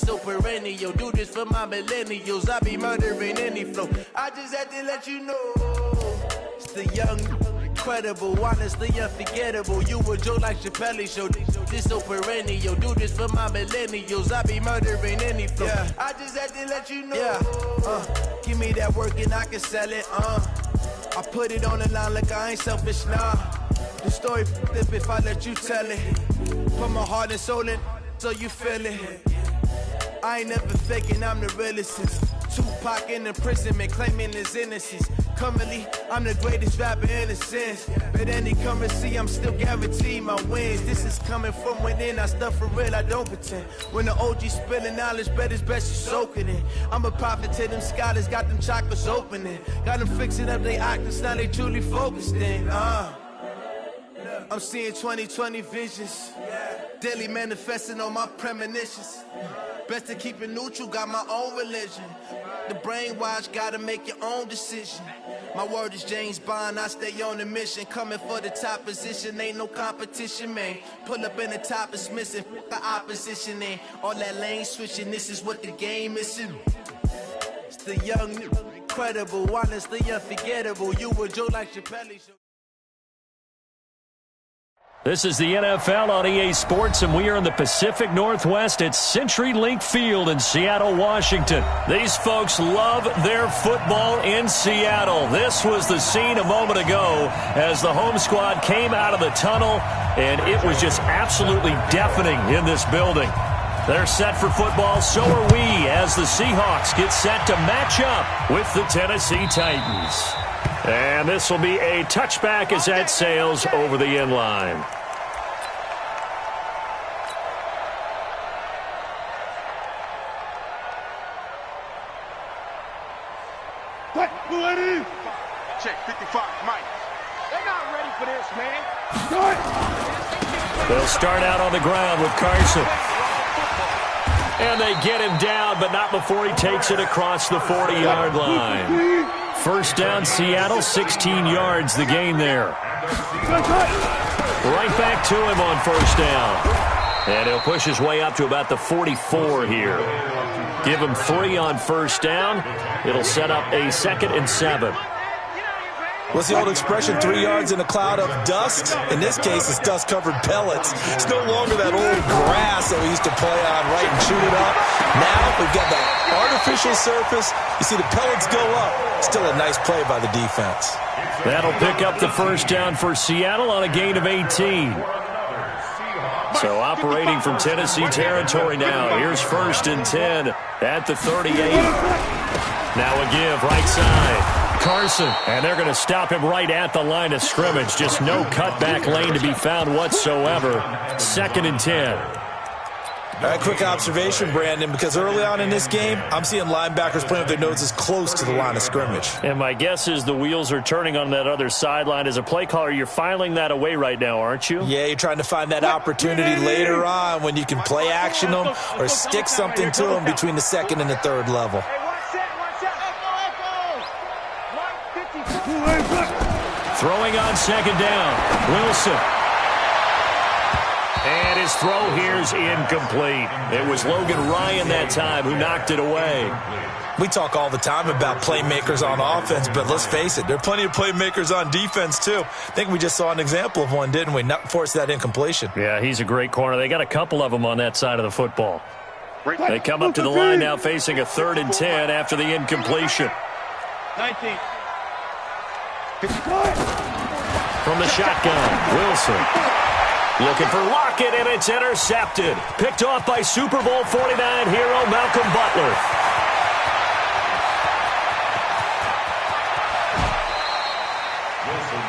so perennial. Do this for my millennials. I be murdering any flow. I just had to let you know. It's the young, incredible, honestly unforgettable. You a joke like Chappelle show. This so perennial. Do this for my millennials. I be murdering any flow. Yeah. I just had to let you know. Yeah. Give me that work and I can sell it. I put it on the line like I ain't selfish, nah. The story flip if I let you tell it. Put my heart and soul in so you feel it. I ain't never faking, I'm the realest. Tupac in imprisonment, claiming his innocence. Currently, I'm the greatest rapper in a sense. But any currency, I'm still guaranteed my wins. This is coming from within, I stuff for real, I don't pretend. When the OG spilling knowledge, bet it's best you soak it in. I'm a prophet to them scholars, got them chakras opening. Got them fixing up they octaves, now they truly focused in. I'm seeing 2020 visions. Daily manifesting on my premonitions. Best to keep it neutral, got my own religion. The brainwash, gotta make your own decision. My word is James Bond, I stay on the mission. Coming for the top position, ain't no competition, man. Pull up in the top, it's missing, the opposition ain't. All that lane switching, this is what the game is. It's the young, incredible, honestly unforgettable. You a joke like Chappelle show. This is the NFL on EA Sports, and we are in the Pacific Northwest at CenturyLink Field in Seattle, Washington. These folks love their football in Seattle. This was the scene a moment ago as the home squad came out of the tunnel, and it was just absolutely deafening in this building. They're set for football, so are we, as the Seahawks get set to match up with the Tennessee Titans. And this will be a touchback as that sails over the end line. Check 55, Mike. They're not ready for this, man. They'll start out on the ground with Carson. And they get him down, but not before he takes it across the 40-yard line. First down, Seattle, 16 yards the gain there. Right back to him on first down. And he'll push his way up to about the 44 here. Give him 3 on first down. It'll set up a 2nd and 7. What's the old expression, 3 yards in a cloud of dust? In this case, it's dust-covered pellets. It's no longer that old grass that we used to play on, right, and shoot it up. Now we've got that artificial surface. You see the pellets go up. Still a nice play by the defense. That'll pick up the first down for Seattle on a gain of 18. So operating from Tennessee territory now. Here's 1st and 10 at the 38. Now a give right side. Carson, and they're going to stop him right at the line of scrimmage. Just no cutback lane to be found whatsoever. 2nd and 10. All right, quick observation, Brandon, because early on in this game, I'm seeing linebackers playing with their noses close to the line of scrimmage. And my guess is the wheels are turning on that other sideline. As a play caller, you're filing that away right now, aren't you? Yeah, you're trying to find that opportunity later on when you can play action them or stick something to them between the 2nd and the 3rd level. Throwing on 2nd down, Wilson. And his throw here is incomplete. It was Logan Ryan that time who knocked it away. We talk all the time about playmakers on offense, but let's face it, there are plenty of playmakers on defense too. I think we just saw an example of one, didn't we? Not force that incompletion. Yeah, he's a great corner. They got a couple of them on that side of the football. They come up to the line now facing a 3rd and 10 after the incompletion. 19. From the shotgun, Wilson. Looking for Lockett, and it's intercepted. Picked off by Super Bowl 49 hero Malcolm Butler.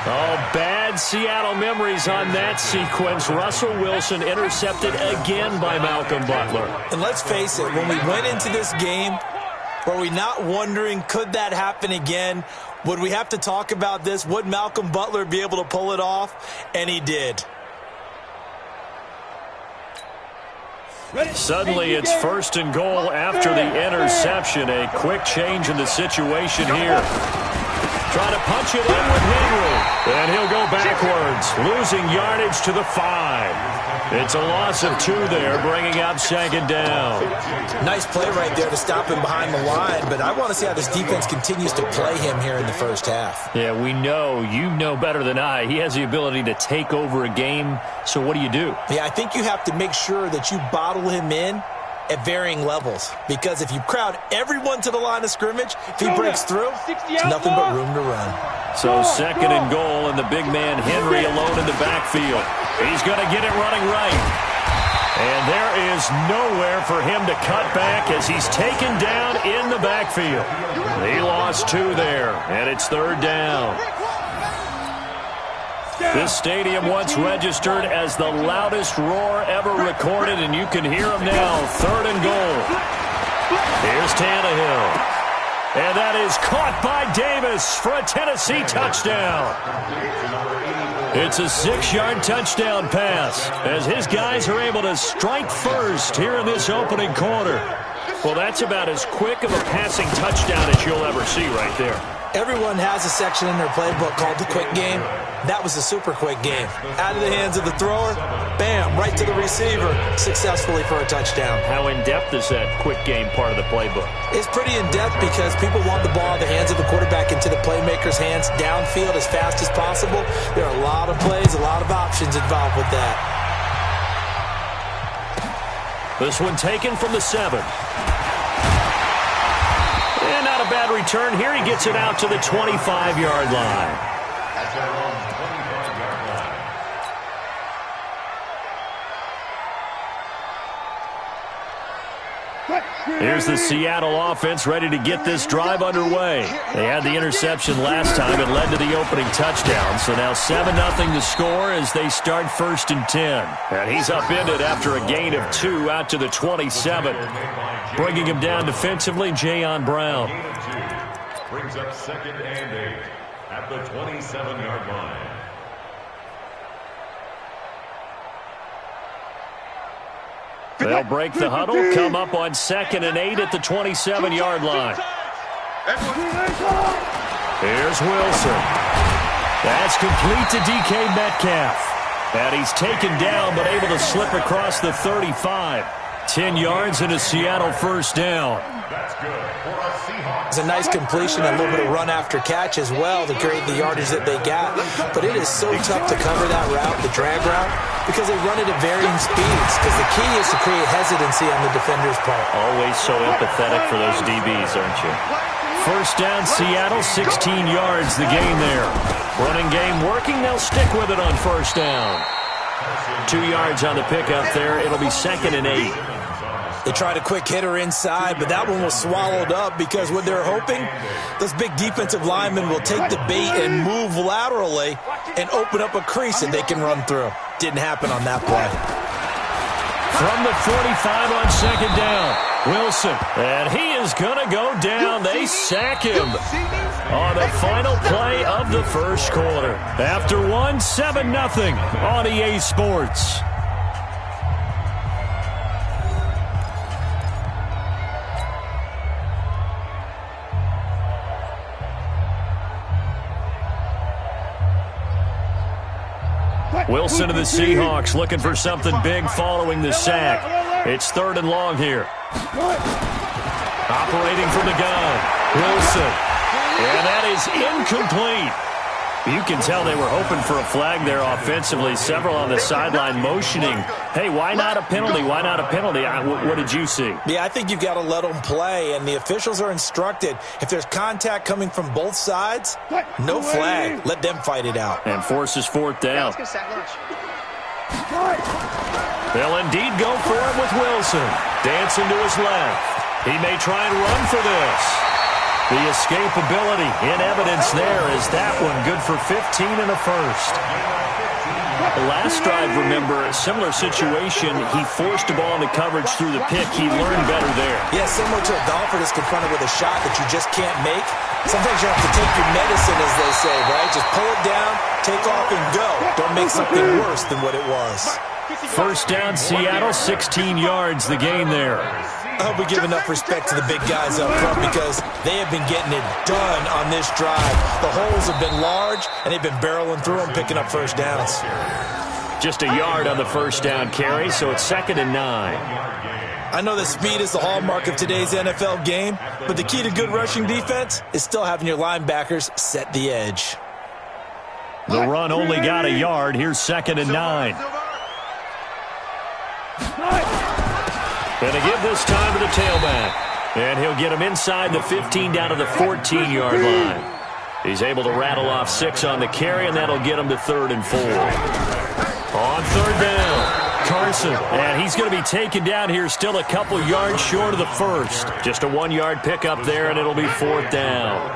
Oh, bad Seattle memories on that sequence. Russell Wilson intercepted again by Malcolm Butler. And let's face it, when we went into this game, were we not wondering, could that happen again? Would we have to talk about this? Would Malcolm Butler be able to pull it off? And he did. Suddenly it's 1st and goal after the interception. A quick change in the situation here. Trying to punch it in with Henry. And he'll go backwards, losing yardage to the 5. It's a loss of 2 there, bringing up second down. Nice play right there to stop him behind the line, but I want to see how this defense continues to play him here in the first half. Yeah, we know, you know better than I, he has the ability to take over a game, so what do you do? Yeah, I think you have to make sure that you bottle him in at varying levels, because if you crowd everyone to the line of scrimmage, if he breaks through, there's nothing but room to run. So second and goal, and the big man Henry alone in the backfield. He's going to get it running right. And there is nowhere for him to cut back as he's taken down in the backfield. He lost 2 there, and it's third down. This stadium once registered as the loudest roar ever recorded, and you can hear him now. Third and goal. Here's Tannehill. And that is caught by Davis for a Tennessee touchdown. It's a 6-yard touchdown pass as his guys are able to strike first here in this opening quarter. Well, that's about as quick of a passing touchdown as you'll ever see right there. Everyone has a section in their playbook called the quick game. That was a super quick game. Out of the hands of the thrower, bam, right to the receiver, successfully for a touchdown. How in-depth is that quick game part of the playbook? It's pretty in-depth because people want the ball in the hands of the quarterback into the playmaker's hands downfield as fast as possible. There are a lot of plays, a lot of options involved with that. This one taken from the 7. And not a bad return here. He gets it out to the 25-yard line. Here's the Seattle offense ready to get this drive underway. They had the interception last time. It led to the opening touchdown. So now 7-0 to score as they start first and 10. And he's upended after a gain of 2 out to the 27. Bringing him down defensively, Jayon Brown. Brings up second and 8 at the 27-yard line. They'll break the huddle, come up on second and 8 at the 27-yard line. Here's Wilson. That's complete to DK Metcalf. And he's taken down but able to slip across the 35. 10 yards and a Seattle first down. That's good for a Seahawks. It's a nice completion, a little bit of run after catch as well to create the yardage that they got. But it is so tough to cover that route, the drag route, because they run it at varying speeds. Because the key is to create hesitancy on the defender's part. Always so empathetic for those DBs, aren't you? First down, Seattle, 16 yards, the gain there. Running game working, they'll stick with it on first down. 2 yards on the pickup there. It'll be second and 8. They tried a quick hitter inside, but that one was swallowed up because what they're hoping, those big defensive linemen will take the bait and move laterally and open up a crease that they can run through. Didn't happen on that play. From the 45 on second down, Wilson. And he is going to go down. They sack him on the final play of the first quarter. After 7-0 on EA Sports. Wilson of the Seahawks looking for something big following the sack. It's third and long here. Operating from the gun, Wilson. And that is incomplete. You can tell they were hoping for a flag there offensively. Several on the sideline motioning. Hey, why not a penalty? Why not a penalty? What did you see? Yeah, I think you've got to let them play, and the officials are instructed. If there's contact coming from both sides, no flag. Let them fight it out. And forces fourth down. They'll indeed go for it with Wilson. Dancing to his left. He may try and run for this. The escapability in evidence there is that one good for 15 and a first. The last drive, remember, similar situation. He forced the ball into coverage through the pick. He learned better there. Yeah, similar to a golfer that's confronted with a shot that you just can't make. Sometimes you have to take your medicine, as they say, right? Just pull it down, take off, and go. Don't make something worse than what it was. First down, Seattle, 16 yards, the gain there. I hope we give enough respect to the big guys up front because they have been getting it done on this drive. The holes have been large, and they've been barreling through them, picking up first downs. Just a yard on the first down carry, so it's 2nd and 9. I know that speed is the hallmark of today's NFL game, but the key to good rushing defense is still having your linebackers set the edge. The run only got a yard. Here's 2nd and 9. Going to give this time to the tailback. And he'll get him inside the 15 down to the 14-yard line. He's able to rattle off 6 on the carry, and that'll get him to 3rd and 4. On 3rd down, Carson. And he's going to be taken down here, still a couple yards short of the first. Just a 1-yard pickup there, and it'll be 4th down.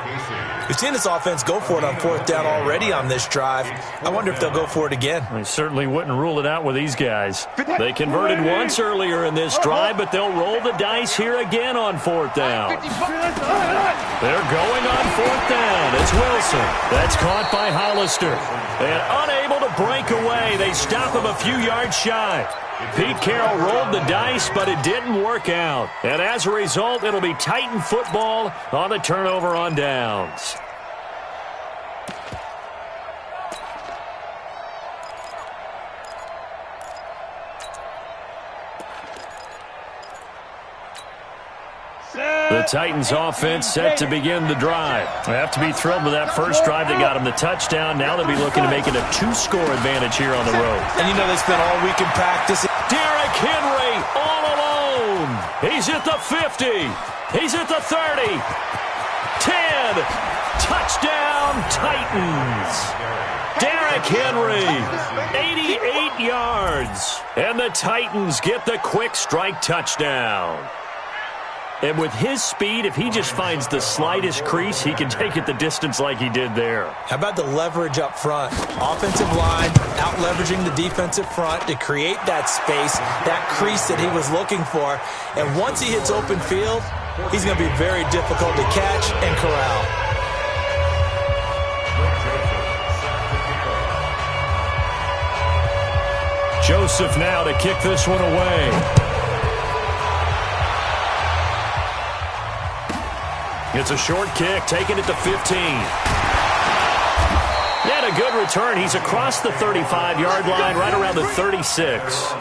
We've seen this offense go for it on 4th down already on this drive. I wonder if they'll go for it again. I certainly wouldn't rule it out with these guys. They converted once earlier in this drive, but they'll roll the dice here again on 4th down. They're going on 4th down. It's Wilson. That's caught by Hollister. And unable to break away. They stop him a few yards shy. Pete Carroll rolled the dice, but it didn't work out. And as a result, it'll be Titan football on the turnover on downs. The Titans offense set to begin the drive. They have to be thrilled with that first drive that got them the touchdown. Now they'll be looking to make it a 2-score advantage here on the road. And you know they spent all week in practice. Derrick Henry all alone. He's at the 50. He's at the 30. 10. Touchdown Titans. Derrick Henry, 88 yards. And the Titans get the quick strike touchdown. And with his speed, if he just finds the slightest crease, he can take it the distance like he did there. How about the leverage up front? Offensive line out-leveraging the defensive front to create that space, that crease that he was looking for. And once he hits open field, he's going to be very difficult to catch and corral. Joseph now to kick this one away. It's a short kick, taking it to 15. Yet a good return. He's across the 35-yard line, right around the 36.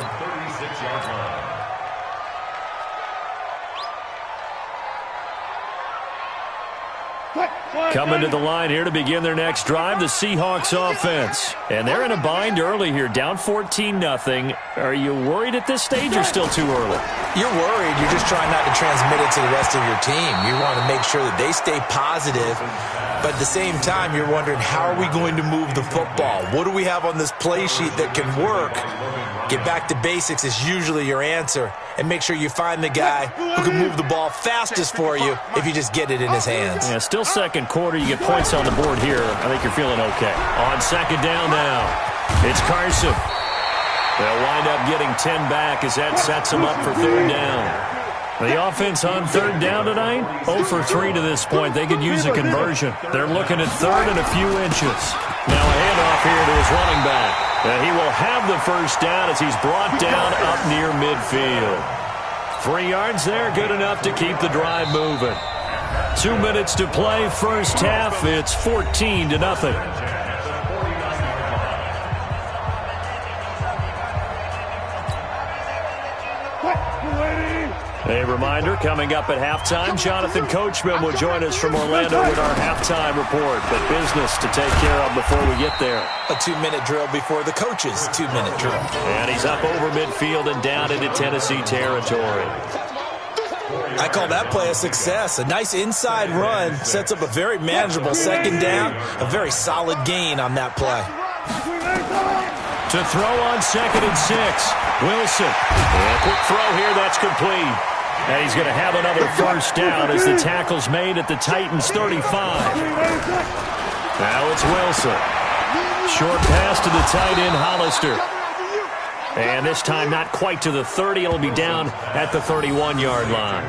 Coming to the line here to begin their next drive, the Seahawks offense. And they're in a bind early here, down 14-0. Are you worried at this stage or still too early? You're worried. You're just trying not to transmit it to the rest of your team. You want to make sure that they stay positive. But at the same time, you're wondering, how are we going to move the football? What do we have on this play sheet that can work? Get back to basics is usually your answer. And make sure you find the guy who can move the ball fastest for you if you just get it in his hands. Yeah, still second quarter. You get points on the board here. I think you're feeling okay. On 2nd down now, it's Carson. They'll wind up getting 10 back as that sets them up for 3rd down. The offense on 3rd down tonight, 0 for 3 to this point. They could use a conversion. They're looking at 3rd and a few inches. Now a handoff here to his running back. And he will have the first down as he's brought down up near midfield. 3 yards there, good enough to keep the drive moving. 2 minutes to play, first half. It's 14-0. A reminder, coming up at halftime, Jonathan Coachman will join us from Orlando with our halftime report. But business to take care of before we get there. A 2-minute drill before the coach's 2-minute drill. And he's up over midfield and down into Tennessee territory. I call that play a success. A nice inside run sets up a very manageable 2nd down. A very solid gain on that play. To throw on 2nd and 6. Wilson. And a quick throw here. That's complete. And he's going to have another first down as the tackle's made at the Titans' 35. Now it's Wilson. Short pass to the tight end, Hollister. And this time not quite to the 30. It'll be down at the 31-yard line.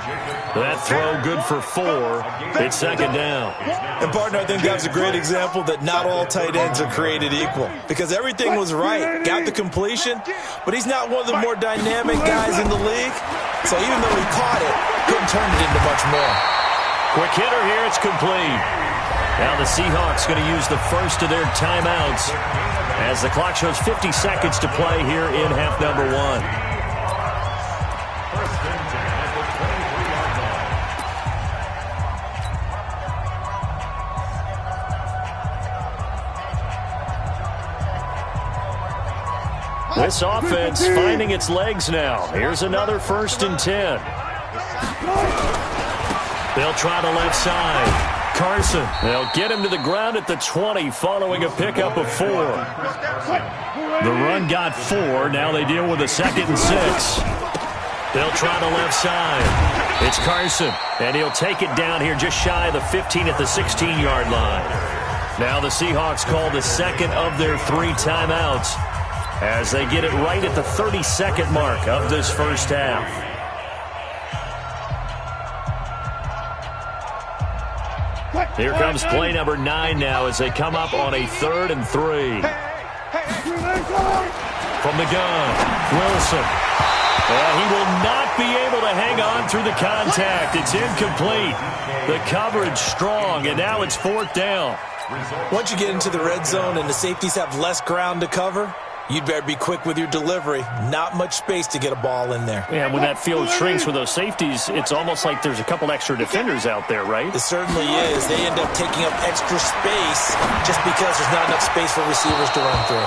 That throw good for 4. It's 2nd down. And, partner, I think that's a great example that not all tight ends are created equal. Because everything was right. Got the completion, but he's not one of the more dynamic guys in the league. So even though he caught it, couldn't turn it into much more. Quick hitter here. It's complete. Now the Seahawks going to use the first of their timeouts as the clock shows 50 seconds to play here in half number 1. First and 10 at the 23-yard line. This offense finding its legs now. Here's another first and 10. They'll try the left side. Carson, they'll get him to the ground at the 20 following a pickup of 4. The run got 4. Now they deal with a 2nd and 6. They'll try the left side. It's Carson, and he'll take it down here just shy of the 15 at the 16-yard line. Now the Seahawks call the second of their 3 timeouts as they get it right at the 30-second mark of this first half. Here comes play number 9 now as they come up on a 3rd and 3. From the gun, Wilson. And he will not be able to hang on through the contact. It's incomplete. The coverage strong, and now it's 4th down. Once you get into the red zone and the safeties have less ground to cover, you'd better be quick with your delivery. Not much space to get a ball in there. Yeah, when that field shrinks with those safeties, it's almost like there's a couple extra defenders out there, right? It certainly is. They end up taking up extra space just because there's not enough space for receivers to run through.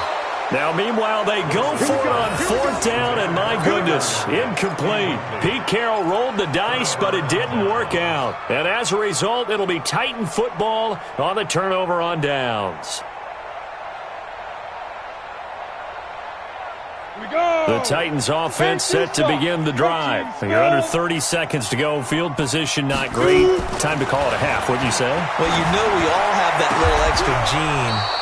Now, meanwhile, they go for it on 4th down, and my goodness, incomplete. Pete Carroll rolled the dice, but it didn't work out. And as a result, it'll be Titan football on the turnover on downs. The Titans offense set to begin the drive. You're under 30 seconds to go. Field position not great. Time to call it a half, wouldn't you say? Well, you know we all have that little extra gene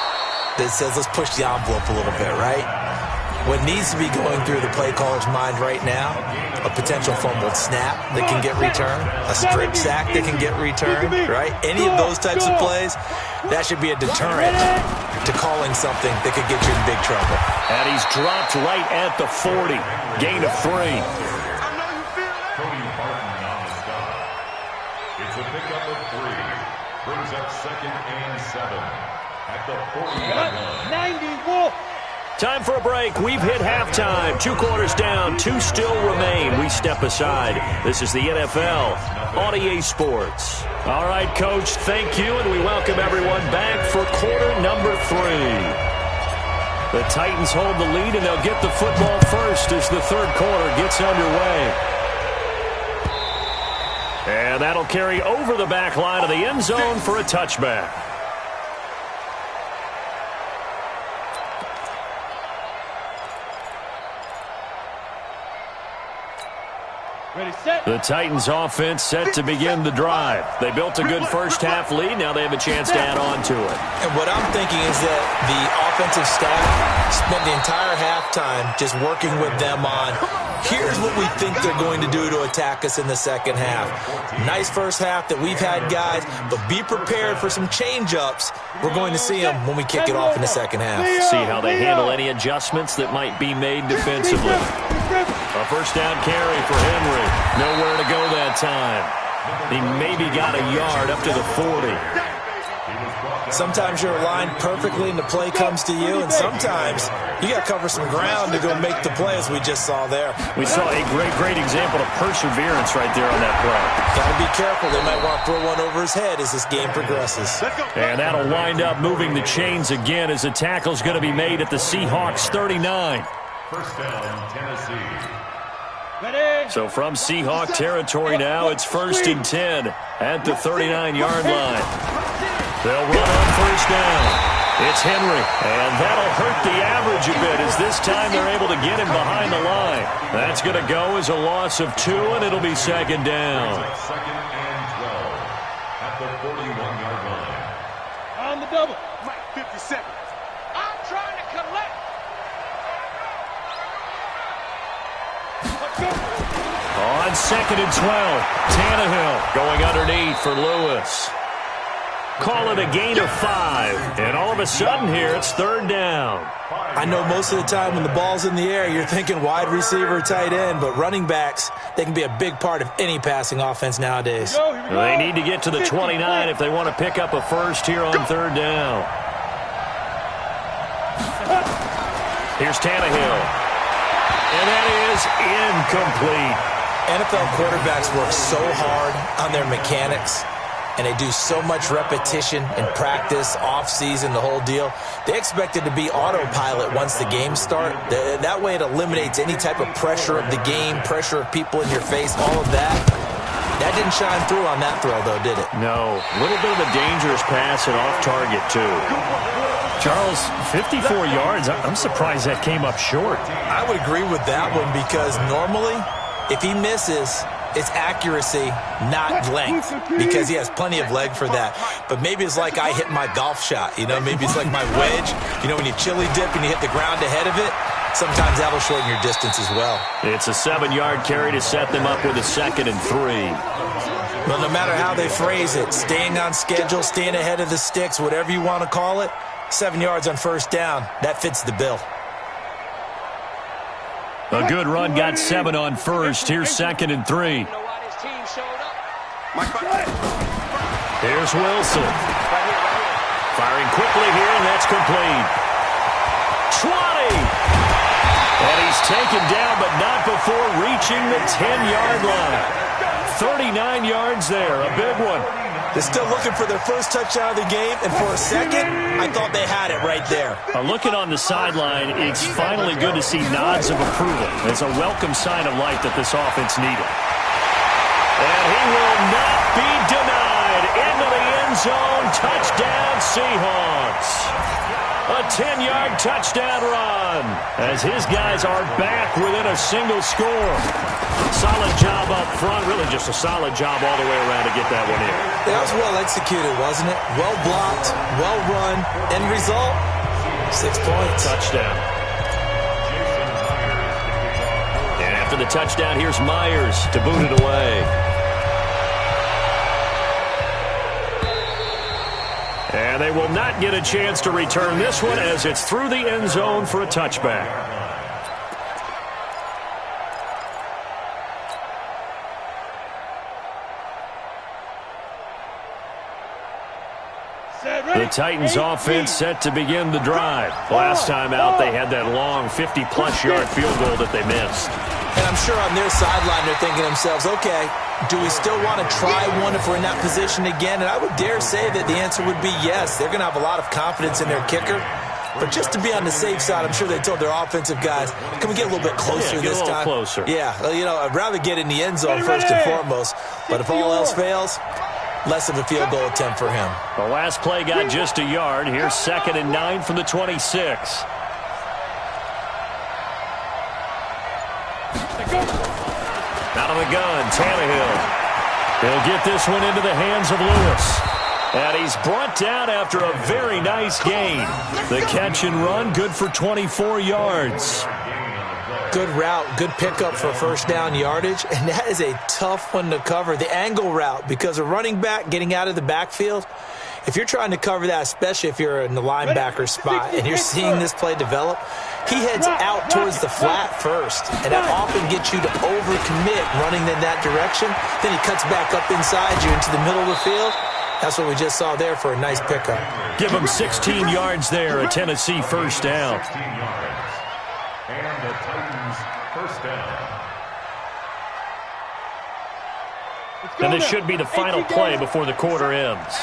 that says let's push the envelope a little bit, right? What needs to be going through the play caller's mind right now, a potential fumbled snap that can get returned, a strip sack that can get returned, right? Any of those types of plays, that should be a deterrent to calling something that could get you in big trouble. And he's dropped right at the 40. Gain of 3. Cody Barton on the stop. It's a pickup of 3. Brings up 2nd and 7 at the 40-yard line. 90 Wolf. Time for a break. We've hit halftime. 2 quarters down. 2 still remain. We step aside. This is the NFL on EA Sports. All right, Coach, thank you, and we welcome everyone back for quarter number 3. The Titans hold the lead, and they'll get the football first as the 3rd quarter gets underway. And that'll carry over the back line of the end zone for a touchback. Ready, set. The Titans offense set to begin the drive. They built a good first half lead. Now they have a chance to add on to it. And what I'm thinking is that the offensive staff spent the entire halftime just working with them on, here's what we think they're going to do to attack us in the second half. Nice first half that we've had, guys, but be prepared for some change-ups. We're going to see them when we kick it off in the second half. See how they handle any adjustments that might be made defensively. A first down carry for Henry. Nowhere to go that time. He maybe got a yard up to the 40. Sometimes you're aligned perfectly and the play comes to you, and sometimes you got to cover some ground to go make the play, as we just saw there. We saw a great example of perseverance right there on that play. Got to be careful. They might want to throw one over his head as this game progresses. And that'll wind up moving the chains again as the tackle's going to be made at the Seahawks 39. First down, Tennessee. So from Seahawk territory now, it's 1st and 10 at the 39-yard line. They'll run on first down. It's Henry, and that'll hurt the average a bit as this time they're able to get him behind the line. That's going to go as a loss of 2, and it'll be 2nd down. 2nd and 12 at the 41-yard line. On the double. Mike, 50 seconds. I'm trying to collect. Let's go. On 2nd and 12, Tannehill going underneath for Lewis. Call it a gain of 5. And all of a sudden here, it's third down. I know most of the time when the ball's in the air, you're thinking wide receiver, tight end, but running backs, they can be a big part of any passing offense nowadays. They need to get to the 29 if they want to pick up a first here on third down. Here's Tannehill. And that is incomplete. NFL quarterbacks work so hard on their mechanics, and they do so much repetition in practice, off-season, the whole deal. They expect it to be autopilot once the games start. That way it eliminates any type of pressure of the game, pressure of people in your face, all of that. That didn't shine through on that throw, though, did it? No. A little bit of a dangerous pass and off target, too. Charles, 54 yards. I'm surprised that came up short. I would agree with that one because normally, if he misses, it's accuracy, not length, because he has plenty of leg for that. But maybe it's like I hit my golf shot, you know? Maybe it's like my wedge. You know, when you chili dip and you hit the ground ahead of it, sometimes that'll shorten your distance as well. It's a 7-yard carry to set them up with a 2nd and 3. Well, no matter how they phrase it, staying on schedule, staying ahead of the sticks, whatever you want to call it, 7 yards on first down, that fits the bill. A good run got 7 on first. Here's 2nd and 3. Here's Wilson. Firing quickly here, and that's complete. 20! And he's taken down, but not before reaching the 10-yard line. 39 yards there, a big one. They're still looking for their first touchdown of the game, and for a second, I thought they had it right there. Looking on the sideline, it's finally good to see nods of approval. It's a welcome sign of life that this offense needed. And he will not be denied. Into the end zone, touchdown Seahawks. A 10-yard touchdown run as his guys are back within a single score. Solid job up front, really just a solid job all the way around to get that one in. That was well executed, wasn't it? Well blocked, well run. End result, 6 points. Touchdown. And after the touchdown, here's Myers to boot it away. And they will not get a chance to return this one as it's through the end zone for a touchback. The Titans offense set to begin the drive. Last time out, they had that long 50-plus yard field goal that they missed. And I'm sure on their sideline they're thinking to themselves, okay, do we still want to try one if we're in that position again? And I would dare say that the answer would be yes. They're going to have a lot of confidence in their kicker. But just to be on the safe side, I'm sure they told their offensive guys, can we get a little bit closer this time? Closer. Yeah, you know, I'd rather get in the end zone first and foremost. But if all else fails, less of a field goal attempt for him. The last play got just a yard. Here's 2nd and 9 from the 26. Out of the gun, Tannehill. He'll get this one into the hands of Lewis. And he's brought down after a very nice gain. The catch and run, good for 24 yards. Good route, good pickup for first down yardage, and that is a tough one to cover. The angle route, because a running back getting out of the backfield, if you're trying to cover that, especially if you're in the linebacker spot and you're seeing this play develop, he heads out towards the flat first, and that often gets you to overcommit running in that direction. Then he cuts back up inside you into the middle of the field. That's what we just saw there for a nice pickup. Give him 16 yards there, a Tennessee first down. And the Titans first down. And this should be the final play before the quarter ends.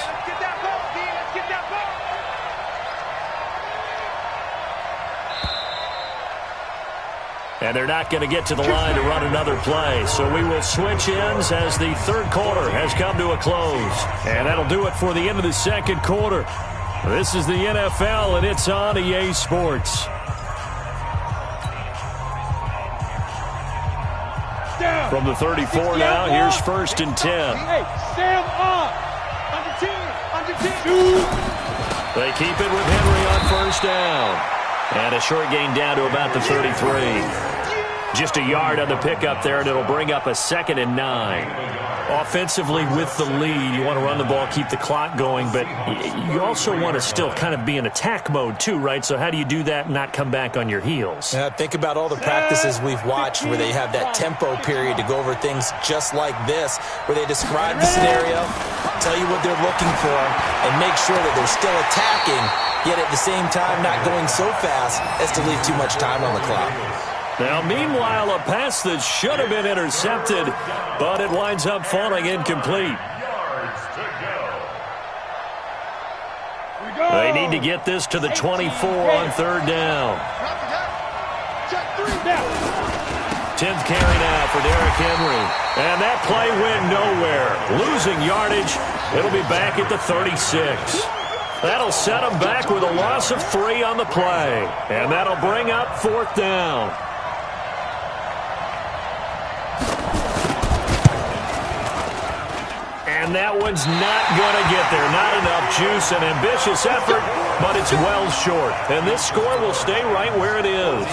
And they're not going to get to the line to run another play. So we will switch ends as the third quarter has come to a close. And that'll do it for the end of the second quarter. This is the NFL, and it's on EA Sports. From the 34 now, here's 1st and 10. Hey, Sam on. Under 10. They keep it with Henry on first down. And a short gain down to about the 33. Just a yard on the pickup there, and it'll bring up a 2nd and 9. Offensively with the lead, you want to run the ball, keep the clock going, but you also want to still kind of be in attack mode too, right? So how do you do that and not come back on your heels? Yeah, think about all the practices we've watched where they have that tempo period to go over things just like this, where they describe the scenario, tell you what they're looking for, and make sure that they're still attacking, yet at the same time not going so fast as to leave too much time on the clock. Now, meanwhile, a pass that should have been intercepted, but it winds up falling incomplete. They need to get this to the 24 on 3rd down. 10th carry now for Derrick Henry. And that play went nowhere. Losing yardage. It'll be back at the 36. That'll set them back with a loss of 3 on the play. And that'll bring up 4th down. And that one's not going to get there. Not enough juice, an ambitious effort, but it's well short. And this score will stay right where it is.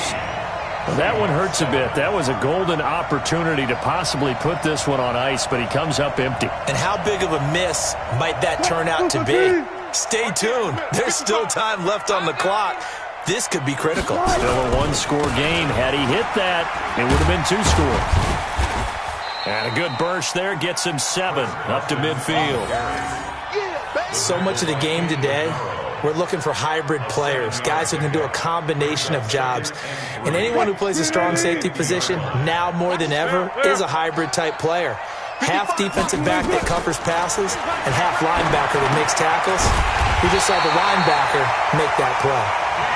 That one hurts a bit. That was a golden opportunity to possibly put this one on ice, but he comes up empty. And how big of a miss might that turn out to be? Stay tuned. There's still time left on the clock. This could be critical. Still a 1-score game. Had he hit that, it would have been 2 scores. And a good burst there gets him 7 up to midfield. So much of the game today, we're looking for hybrid players, guys who can do a combination of jobs. And anyone who plays a strong safety position, now more than ever, is a hybrid type player. Half defensive back that covers passes and half linebacker that makes tackles. We just saw the linebacker make that play.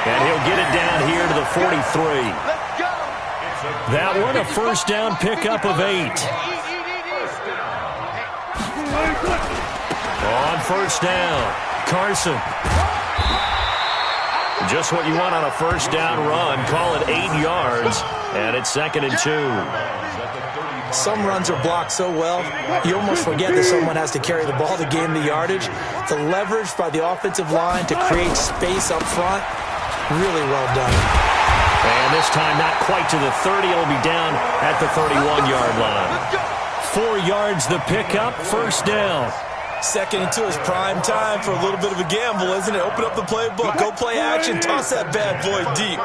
And he'll get it down here to the 43. That one, a 1st down pickup of 8. On 1st down, Carson. Just what you want on a 1st down run. Call it 8 yards, and it's 2nd and 2. Some runs are blocked so well, you almost forget that someone has to carry the ball to gain the yardage. The leverage by the offensive line to create space up front, really well done. And this time not quite to the 30. It'll be down at the 31-yard line. 4 yards the pickup, 1st down. 2nd and 2 is prime time for a little bit of a gamble, isn't it? Open up the playbook, go play action, toss that bad boy deep.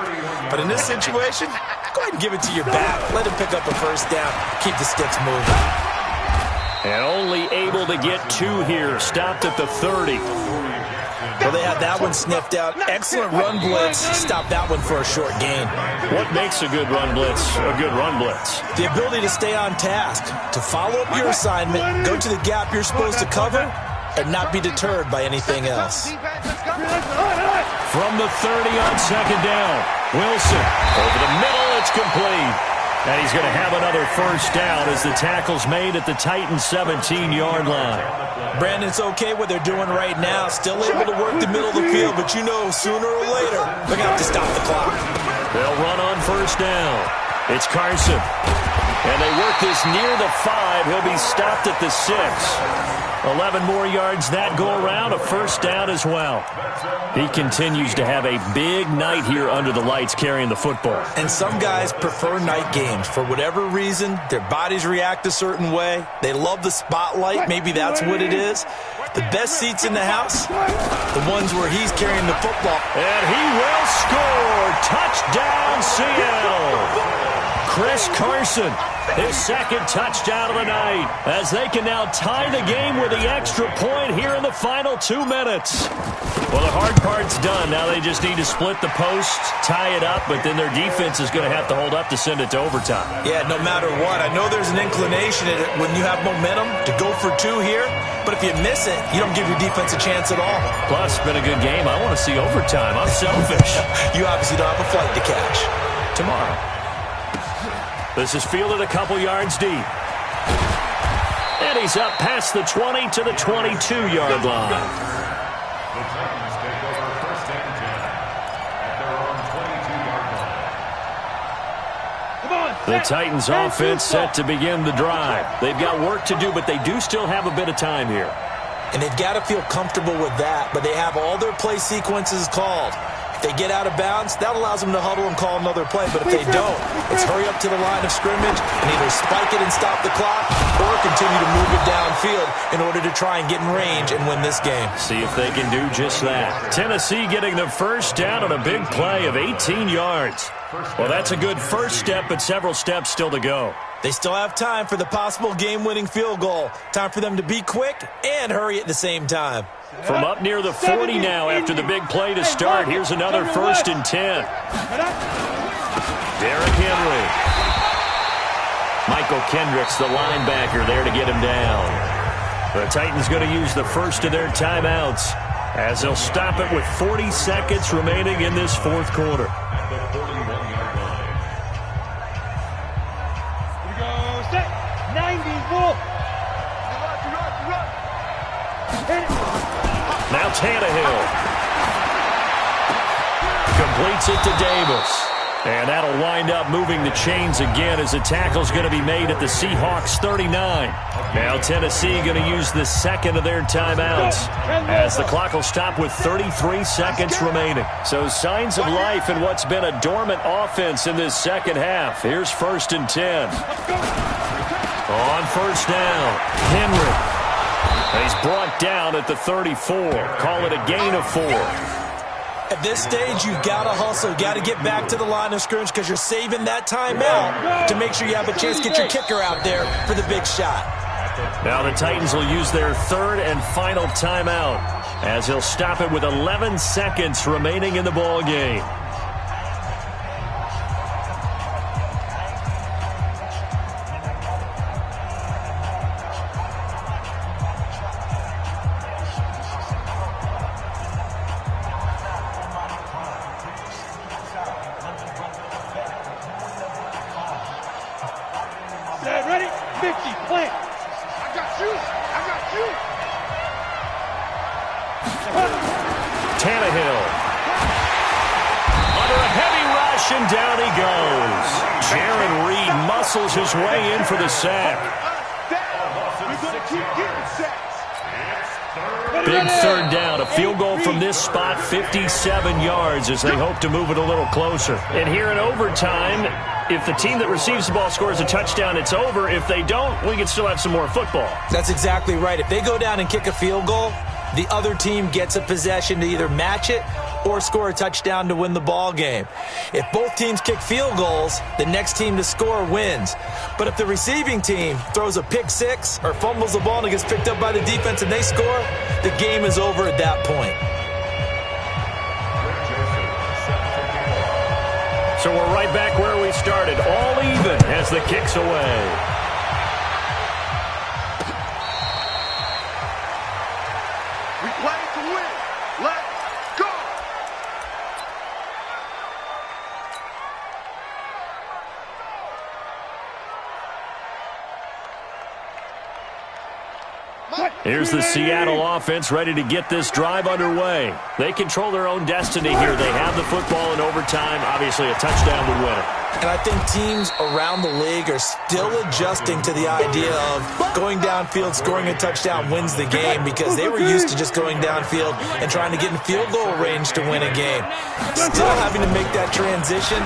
But in this situation, go ahead and give it to your back. Let him pick up a 1st down, keep the sticks moving. And only able to get 2 here, stopped at the 30. Well, they had that one sniffed out. Excellent run blitz. Stop that one for a short gain. What makes a good run blitz a good run blitz? The ability to stay on task, to follow up your assignment, go to the gap you're supposed to cover, and not be deterred by anything else. From the 30 on 2nd down, Wilson over the middle, it's complete. And he's going to have another 1st down as the tackle's made at the Titans' 17-yard line. Brandon, it's okay what they're doing right now. Still able to work the middle of the field, but you know sooner or later they're going to have to stop the clock. They'll run on 1st down. It's Carson. And they work this near the 5. He'll be stopped at the 6. 11 more yards that go around, a 1st down as well. He continues to have a big night here under the lights carrying the football. And some guys prefer night games. For whatever reason, their bodies react a certain way. They love the spotlight. Maybe that's what it is. The best seats in the house, the ones where he's carrying the football. And he will score. Touchdown, Seattle. Chris Carson, his 2nd touchdown of the night, as they can now tie the game with the extra point here in the final 2 minutes. Well, the hard part's done. Now they just need to split the post, tie it up, but then their defense is going to have to hold up to send it to overtime. Yeah, no matter what. I know there's an inclination when you have momentum to go for 2 here, but if you miss it, you don't give your defense a chance at all. Plus, it's been a good game. I want to see overtime. I'm selfish. You obviously don't have a flight to catch. Tomorrow. This is fielded a couple yards deep. And he's up past the 20 to the 22-yard line. The Titans take over 1st and 10 at their own 22-yard line. The Titans offense set to begin the drive. They've got work to do, but they do still have a bit of time here. And they've got to feel comfortable with that, but they have all their play sequences called. If they get out of bounds, that allows them to huddle and call another play. But if they don't, it's hurry up to the line of scrimmage and either spike it and stop the clock or continue to move it downfield in order to try and get in range and win this game. See if they can do just that. Tennessee getting the first down on a big play of 18 yards. Well, that's a good first step, but several steps still to go. They still have time for the possible game-winning field goal. Time for them to be quick and hurry at the same time. From up near the 40 now after the big play to start. Here's another 1st and 10. Derrick Henry. Michael Kendricks, the linebacker, there to get him down. The Titans going to use the first of their timeouts as they'll stop it with 40 seconds remaining in this fourth quarter. Now Tannehill completes it to Davis. And that'll wind up moving the chains again as the tackle's going to be made at the Seahawks 39. Now Tennessee going to use the second of their timeouts as the clock will stop with 33 seconds remaining. So signs of life in what's been a dormant offense in this second half. Here's 1st and 10. On first down, Henry. He's brought down at the 34. Call it a gain of 4. At this stage, you've got to hustle. You've got to get back to the line of scrimmage because you're saving that timeout to make sure you have a chance to get your kicker out there for the big shot. Now the Titans will use their third and final timeout as he'll stop it with 11 seconds remaining in the ball game. Tannehill. Under a heavy rush, and down he goes. Jaron Reed muscles his way in for the sack. Big third down. A field goal from this spot, 57 yards as they hope to move it a little closer. And here in overtime, if the team that receives the ball scores a touchdown, it's over. If they don't, we can still have some more football. That's exactly right. If they go down and kick a field goal, the other team gets a possession to either match it or score a touchdown to win the ball game. If both teams kick field goals, the next team to score wins. But if the receiving team throws a pick six or fumbles the ball and it gets picked up by the defense and they score, the game is over at that point. So we're right back where we started, all even as the kick's away. We play to win. Let's go. Here's the Seattle offense ready to get this drive underway. They control their own destiny here. They have the football in overtime. Obviously, a touchdown would win it. And I think teams around the league are still adjusting to the idea of going downfield, scoring a touchdown wins the game because they were used to just going downfield and trying to get in field goal range to win a game. Still having to make that transition.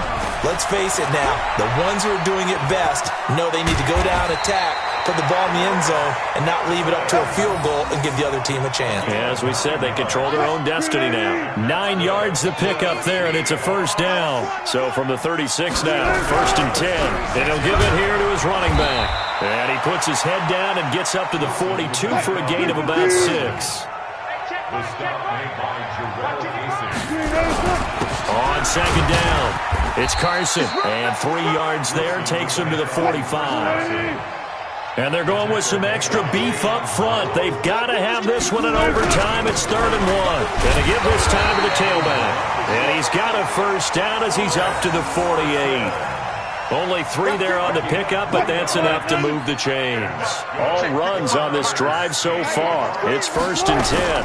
Let's face it now, the ones who are doing it best know they need to go down, attack, put the ball in the end zone, and not leave it up to a field goal and give the other team a chance. Yeah, as we said, they control their own destiny now. 9 yards to pick up there, and it's a first down. So from the 36 now, 1st and 10. And he'll give it here to his running back. And he puts his head down and gets up to the 42 for a gain of about 6. The stop made by Jerome Casey. On second down, it's Carson. And 3 yards there takes him to the 45. And they're going with some extra beef up front. They've got to have this one in overtime. It's 3rd and 1. Going to give this time to the tailback. And he's got a first down as he's up to the 48. Only 3 there on the pickup, but that's enough to move the chains. All runs on this drive so far. It's 1st and 10.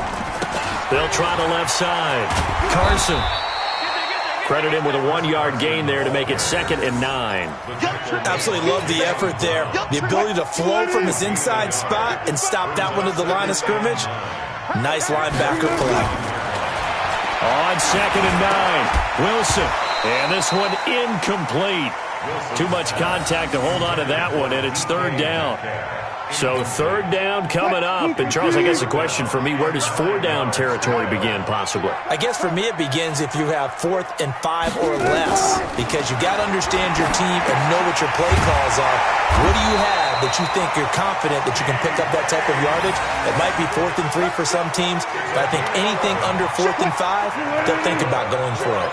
They'll try the left side. Carson. Credit him with a 1-yard gain there to make it 2nd and 9. Absolutely love the effort there. The ability to flow from his inside spot and stop that one at the line of scrimmage. Nice linebacker play. On 2nd and 9, Wilson. And this one incomplete. Too much contact to hold on to that one, and it's 3rd down. So 3rd down coming up. And, Charles, I guess a question for me, where does 4-down territory begin possibly? I guess for me it begins if you have 4th and 5 or less, because you got to understand your team and know what your play calls are. What do you have that you think you're confident that you can pick up that type of yardage? It might be 4th and 3 for some teams, but I think anything under 4th and 5, they'll think about going for it.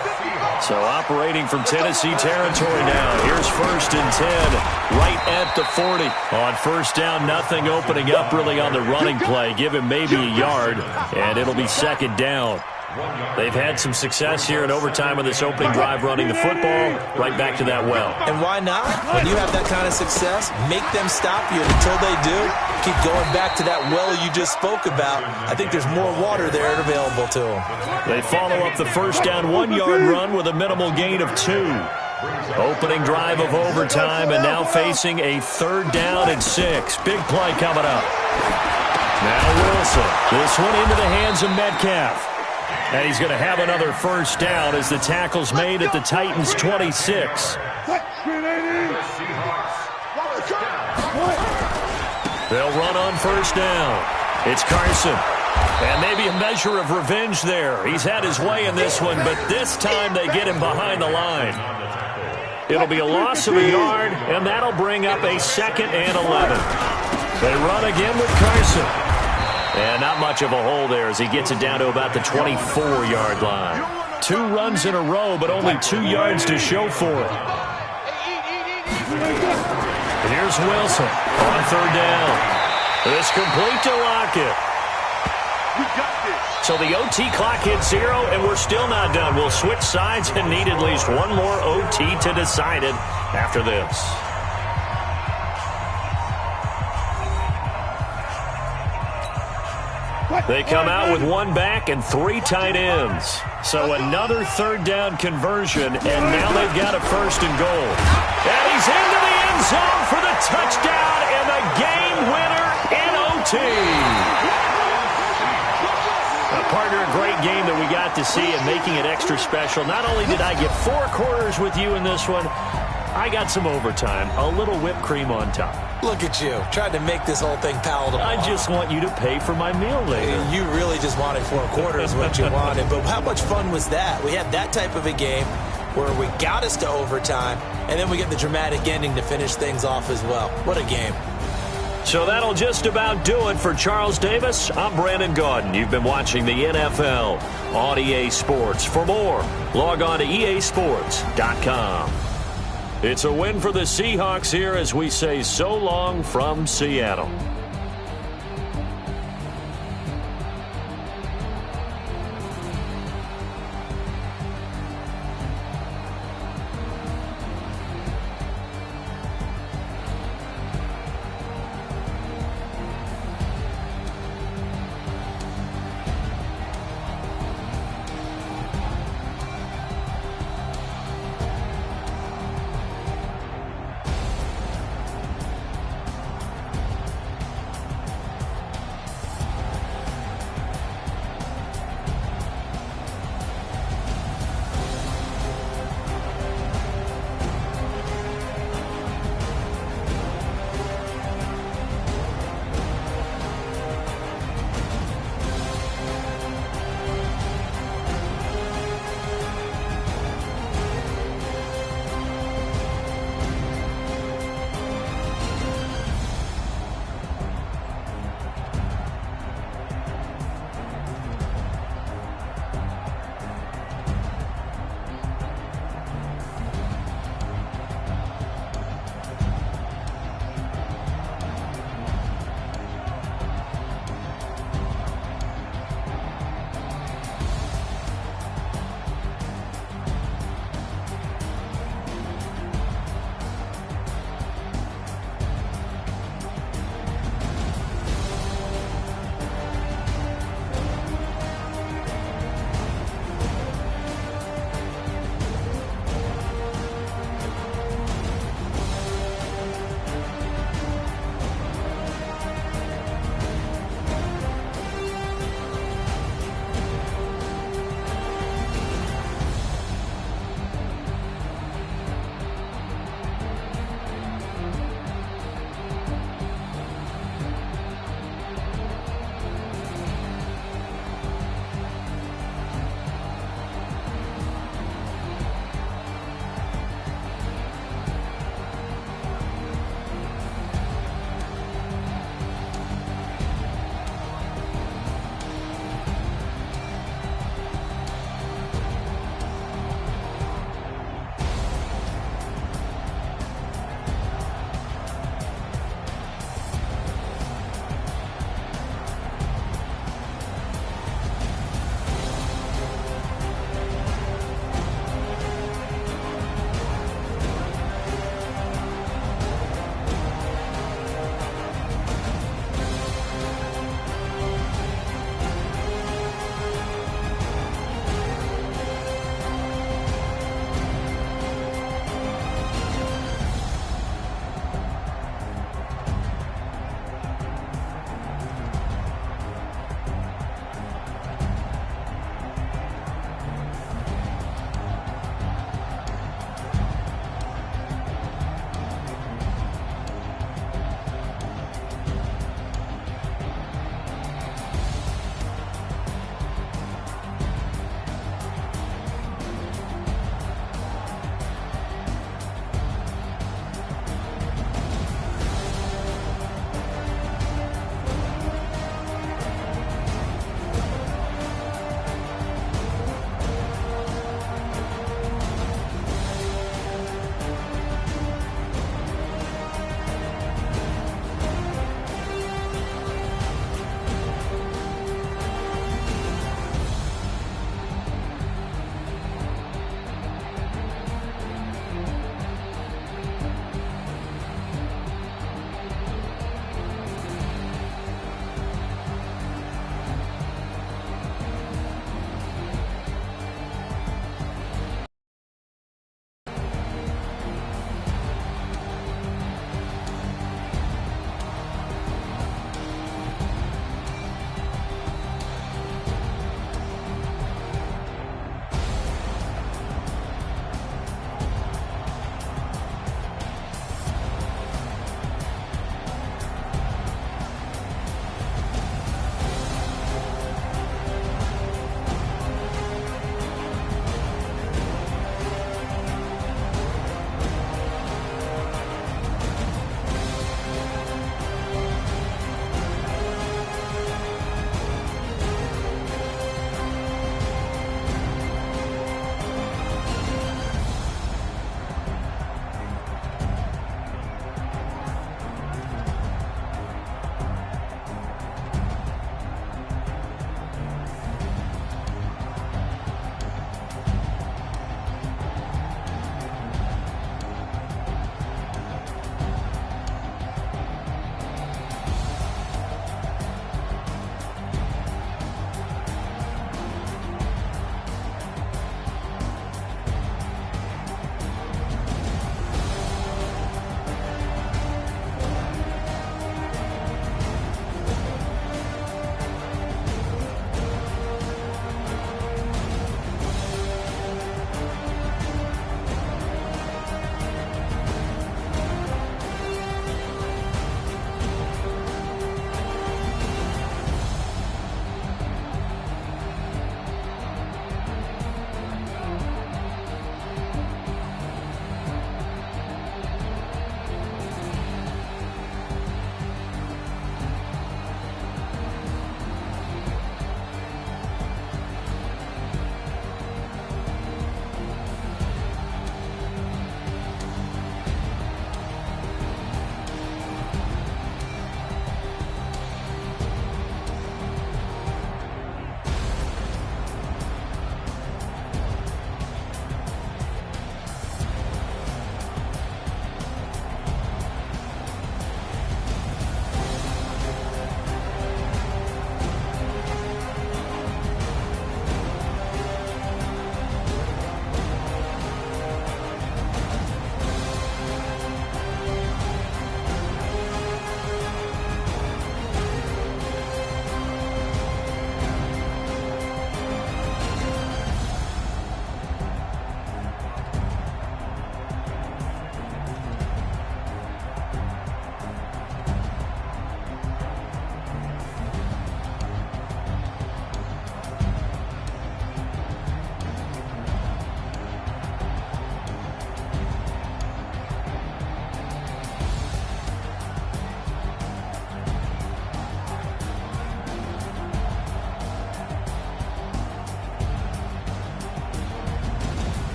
So operating from Tennessee territory now. Here's 1st and 10, right at the 40. On 1st down, nothing opening up really on the running play. Give him maybe a yard, and it'll be 2nd down. They've had some success here in overtime with this opening drive running the football. Right back to that well. And why not? When you have that kind of success, make them stop you. And until they do, keep going back to that well you just spoke about. I think there's more water there available to them. They follow up the 1st down 1-yard run with a minimal gain of 2. Opening drive of overtime, and now facing a 3rd down and 6. Big play coming up. Now Wilson. This one into the hands of Metcalf. And he's going to have another 1st down as the tackle's made at the Titans' 26. They'll run on 1st down. It's Carson. And maybe a measure of revenge there. He's had his way in this one, but this time they get him behind the line. It'll be a loss of a yard, and that'll bring up a 2nd and 11. They run again with Carson. And not much of a hole there as he gets it down to about the 24-yard line. 2 runs in a row, but only 2 yards to show for it. And here's Wilson on 3rd down. It's complete to Lockett. So the OT clock hits 0, and we're still not done. We'll switch sides and need at least one more OT to decide it after this. They come out with 1 back and 3 tight ends. So another 3rd down conversion, and now they've got a 1st and goal. And he's into the end zone for the touchdown and the game winner in OT. Partner, a great game that we got to see and making it extra special. Not only did I get 4 quarters with you in this one, I got some overtime, a little whipped cream on top. Look at you, trying to make this whole thing palatable. I just want you to pay for my meal later. You really just wanted 4 quarters, what you wanted. But how much fun was that? We had that type of a game where we got us to overtime, and then we get the dramatic ending to finish things off as well. What a game. So that'll just about do it for Charles Davis. I'm Brandon Gaudin. You've been watching the NFL on EA Sports. For more, log on to easports.com. It's a win for the Seahawks here as we say so long from Seattle.